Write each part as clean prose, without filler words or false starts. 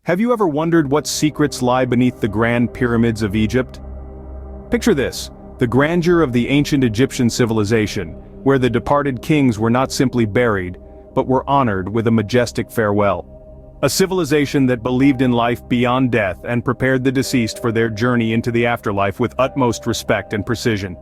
Have you ever wondered what secrets lie beneath the Grand Pyramids of Egypt? Picture this, the grandeur of the ancient Egyptian civilization, where the departed kings were not simply buried, but were honored with a majestic farewell. A civilization that believed in life beyond death and prepared the deceased for their journey into the afterlife with utmost respect and precision.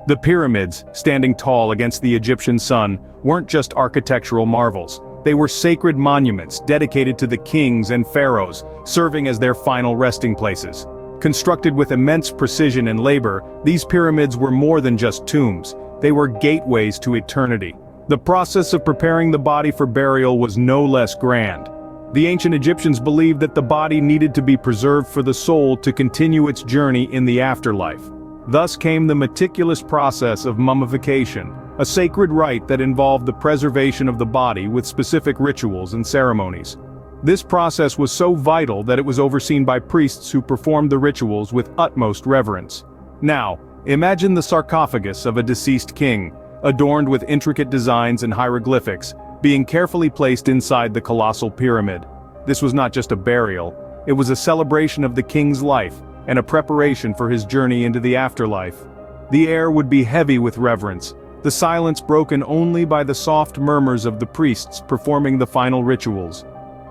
The pyramids, standing tall against the Egyptian sun, weren't just architectural marvels. They were sacred monuments dedicated to the kings and pharaohs, serving as their final resting places. Constructed with immense precision and labor, these pyramids were more than just tombs. They were gateways to eternity. The process of preparing the body for burial was no less grand. The ancient Egyptians believed that the body needed to be preserved for the soul to continue its journey in the afterlife. Thus came the meticulous process of mummification, a sacred rite that involved the preservation of the body with specific rituals and ceremonies. This process was so vital that it was overseen by priests who performed the rituals with utmost reverence. Now, imagine the sarcophagus of a deceased king, adorned with intricate designs and hieroglyphics, being carefully placed inside the colossal pyramid. This was not just a burial, it was a celebration of the king's life, and a preparation for his journey into the afterlife. The air would be heavy with reverence, the silence broken only by the soft murmurs of the priests performing the final rituals.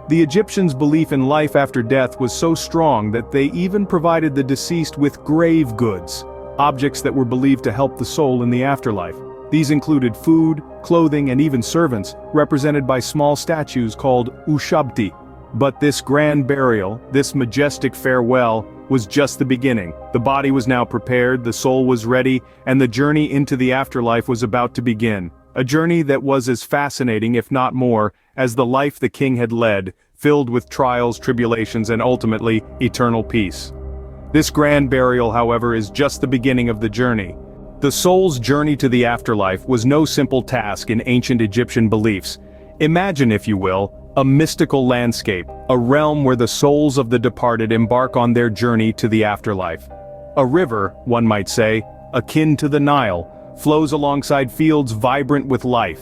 The Egyptians' belief in life after death was so strong that they even provided the deceased with grave goods, objects that were believed to help the soul in the afterlife. These included food, clothing, and even servants, represented by small statues called ushabti. But this grand burial, this majestic farewell, was just the beginning. The body was now prepared, the soul was ready, and the journey into the afterlife was about to begin. A journey that was as fascinating, if not more, as the life the king had led, filled with trials, tribulations, and ultimately, eternal peace. This grand burial, however, is just the beginning of the journey. The soul's journey to the afterlife was no simple task in ancient Egyptian beliefs. Imagine, if you will, a mystical landscape, a realm where the souls of the departed embark on their journey to the afterlife. A river, one might say, akin to the Nile, flows alongside fields vibrant with life.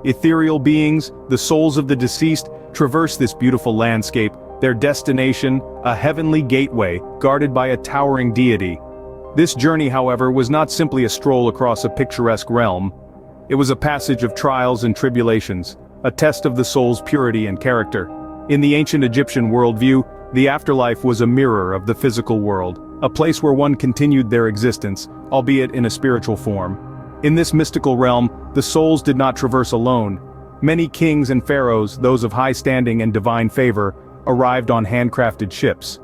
Ethereal beings, the souls of the deceased, traverse this beautiful landscape, their destination, a heavenly gateway, guarded by a towering deity. This journey, however, was not simply a stroll across a picturesque realm. It was a passage of trials and tribulations, a test of the soul's purity and character. In the ancient Egyptian worldview, the afterlife was a mirror of the physical world, a place where one continued their existence, albeit in a spiritual form. In this mystical realm, the souls did not traverse alone. Many kings and pharaohs, those of high standing and divine favor, arrived on handcrafted ships.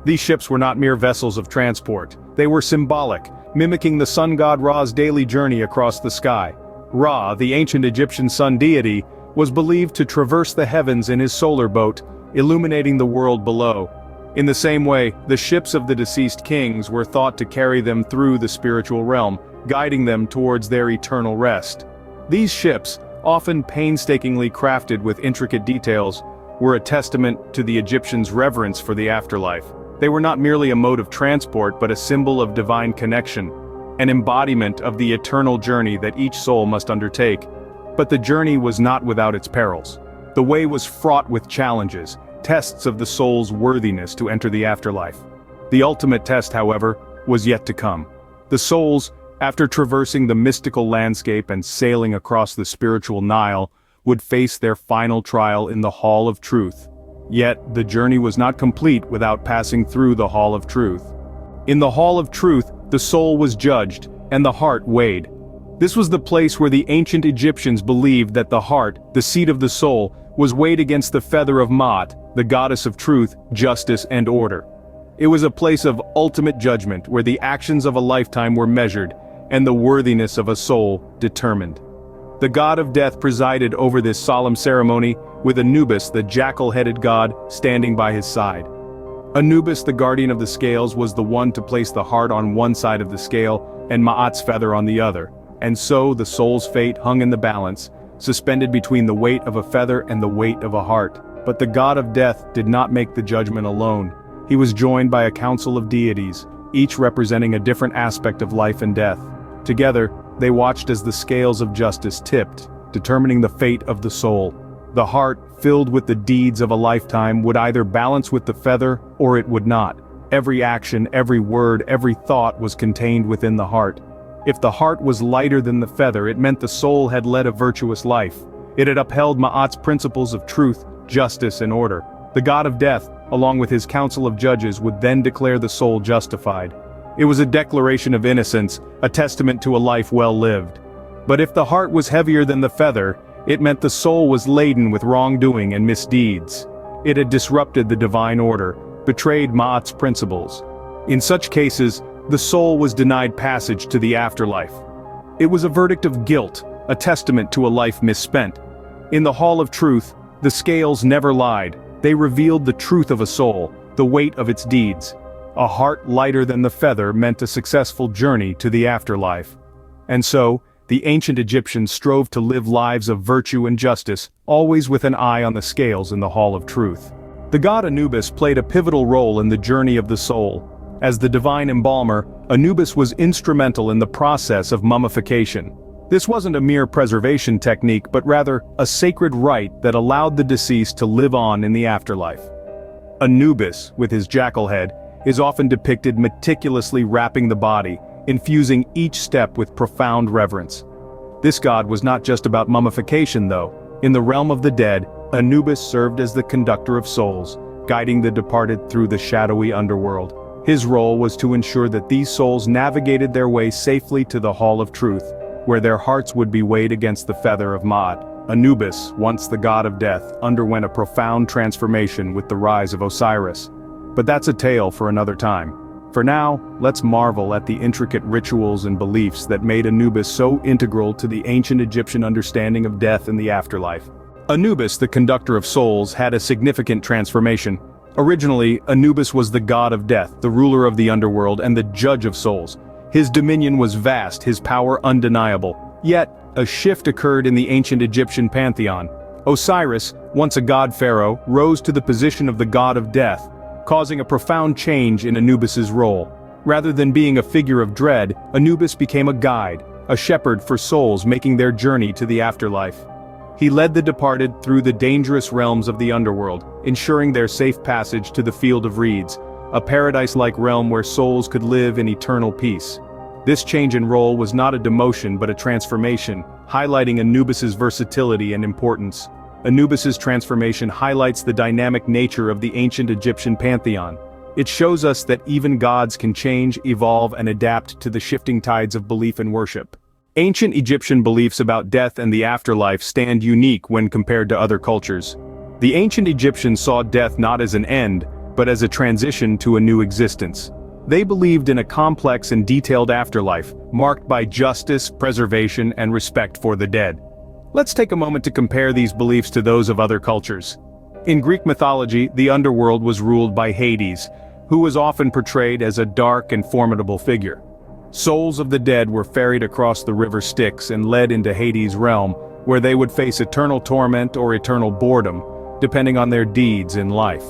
These ships were not mere vessels of transport. They were symbolic, mimicking the sun god Ra's daily journey across the sky. Ra, the ancient Egyptian sun deity, was believed to traverse the heavens in his solar boat, illuminating the world below. In the same way, the ships of the deceased kings were thought to carry them through the spiritual realm, guiding them towards their eternal rest. These ships, often painstakingly crafted with intricate details, were a testament to the Egyptians' reverence for the afterlife. They were not merely a mode of transport but a symbol of divine connection, an embodiment of the eternal journey that each soul must undertake. But the journey was not without its perils. The way was fraught with challenges, tests of the soul's worthiness to enter the afterlife. The ultimate test, however, was yet to come. The souls, after traversing the mystical landscape and sailing across the spiritual Nile, would face their final trial in the Hall of Truth. Yet, the journey was not complete without passing through the Hall of Truth. In the Hall of Truth, the soul was judged, and the heart weighed. This was the place where the ancient Egyptians believed that the heart, the seat of the soul, was weighed against the feather of Maat, the goddess of truth, justice, and order. It was a place of ultimate judgment where the actions of a lifetime were measured, and the worthiness of a soul determined. The god of death presided over this solemn ceremony, with Anubis, the jackal-headed god, standing by his side. Anubis, the guardian of the scales, was the one to place the heart on one side of the scale, and Maat's feather on the other. And so the soul's fate hung in the balance, suspended between the weight of a feather and the weight of a heart. But the god of death did not make the judgment alone. He was joined by a council of deities, each representing a different aspect of life and death. Together, they watched as the scales of justice tipped, determining the fate of the soul. The heart, filled with the deeds of a lifetime, would either balance with the feather or it would not. Every action, every word, every thought was contained within the heart. If the heart was lighter than the feather, it meant the soul had led a virtuous life. It had upheld Ma'at's principles of truth, justice, and order. The god of death, along with his council of judges, would then declare the soul justified. It was a declaration of innocence, a testament to a life well lived. But if the heart was heavier than the feather, it meant the soul was laden with wrongdoing and misdeeds. It had disrupted the divine order, betrayed Ma'at's principles. In such cases, the soul was denied passage to the afterlife. It was a verdict of guilt, a testament to a life misspent. In the Hall of Truth, the scales never lied. They revealed the truth of a soul, the weight of its deeds. A heart lighter than the feather meant a successful journey to the afterlife. And so, the ancient Egyptians strove to live lives of virtue and justice, always with an eye on the scales in the Hall of Truth. The god Anubis played a pivotal role in the journey of the soul. As the divine embalmer, Anubis was instrumental in the process of mummification. This wasn't a mere preservation technique, but rather a sacred rite that allowed the deceased to live on in the afterlife. Anubis, with his jackal head, is often depicted meticulously wrapping the body, infusing each step with profound reverence. This god was not just about mummification though. In the realm of the dead, Anubis served as the conductor of souls, guiding the departed through the shadowy underworld. His role was to ensure that these souls navigated their way safely to the Hall of Truth, where their hearts would be weighed against the feather of Ma'at. Anubis, once the god of death, underwent a profound transformation with the rise of Osiris. But that's a tale for another time. For now, let's marvel at the intricate rituals and beliefs that made Anubis so integral to the ancient Egyptian understanding of death and the afterlife. Anubis, the conductor of souls, had a significant transformation. Originally, Anubis was the god of death, the ruler of the underworld, and the judge of souls. His dominion was vast, his power undeniable. Yet, a shift occurred in the ancient Egyptian pantheon. Osiris, once a god pharaoh, rose to the position of the god of death, causing a profound change in Anubis's role. Rather than being a figure of dread, Anubis became a guide, a shepherd for souls making their journey to the afterlife. He led the departed through the dangerous realms of the underworld, ensuring their safe passage to the field of reeds, a paradise-like realm where souls could live in eternal peace. This change in role was not a demotion but a transformation, highlighting Anubis's versatility and importance. Anubis's transformation highlights the dynamic nature of the ancient Egyptian pantheon. It shows us that even gods can change, evolve, and adapt to the shifting tides of belief and worship. Ancient Egyptian beliefs about death and the afterlife stand unique when compared to other cultures. The ancient Egyptians saw death not as an end, but as a transition to a new existence. They believed in a complex and detailed afterlife, marked by justice, preservation, and respect for the dead. Let's take a moment to compare these beliefs to those of other cultures. In Greek mythology, the underworld was ruled by Hades, who was often portrayed as a dark and formidable figure. Souls of the dead were ferried across the river Styx and led into Hades' realm, where they would face eternal torment or eternal boredom, depending on their deeds in life.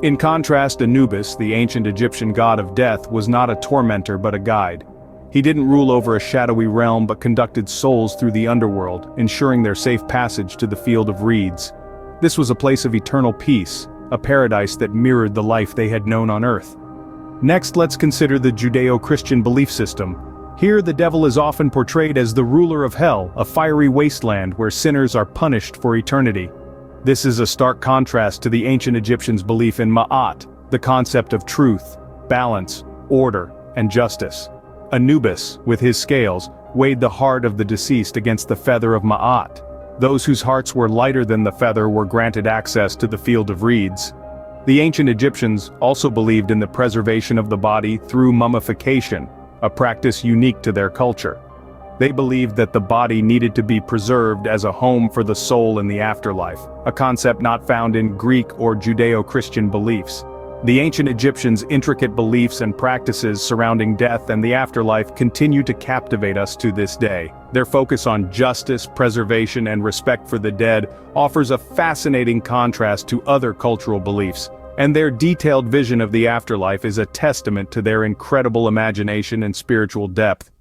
In contrast, Anubis, the ancient Egyptian god of death, was not a tormentor but a guide. He didn't rule over a shadowy realm but conducted souls through the underworld, ensuring their safe passage to the field of reeds. This was a place of eternal peace, a paradise that mirrored the life they had known on earth. Next, let's consider the Judeo-Christian belief system. Here, the devil is often portrayed as the ruler of hell, a fiery wasteland where sinners are punished for eternity. This is a stark contrast to the ancient Egyptians' belief in Ma'at, the concept of truth, balance, order, and justice. Anubis, with his scales, weighed the heart of the deceased against the feather of Ma'at. Those whose hearts were lighter than the feather were granted access to the field of reeds. The ancient Egyptians also believed in the preservation of the body through mummification, a practice unique to their culture. They believed that the body needed to be preserved as a home for the soul in the afterlife, a concept not found in Greek or Judeo-Christian beliefs. The ancient Egyptians' intricate beliefs and practices surrounding death and the afterlife continue to captivate us to this day. Their focus on justice, preservation, and respect for the dead offers a fascinating contrast to other cultural beliefs, and their detailed vision of the afterlife is a testament to their incredible imagination and spiritual depth.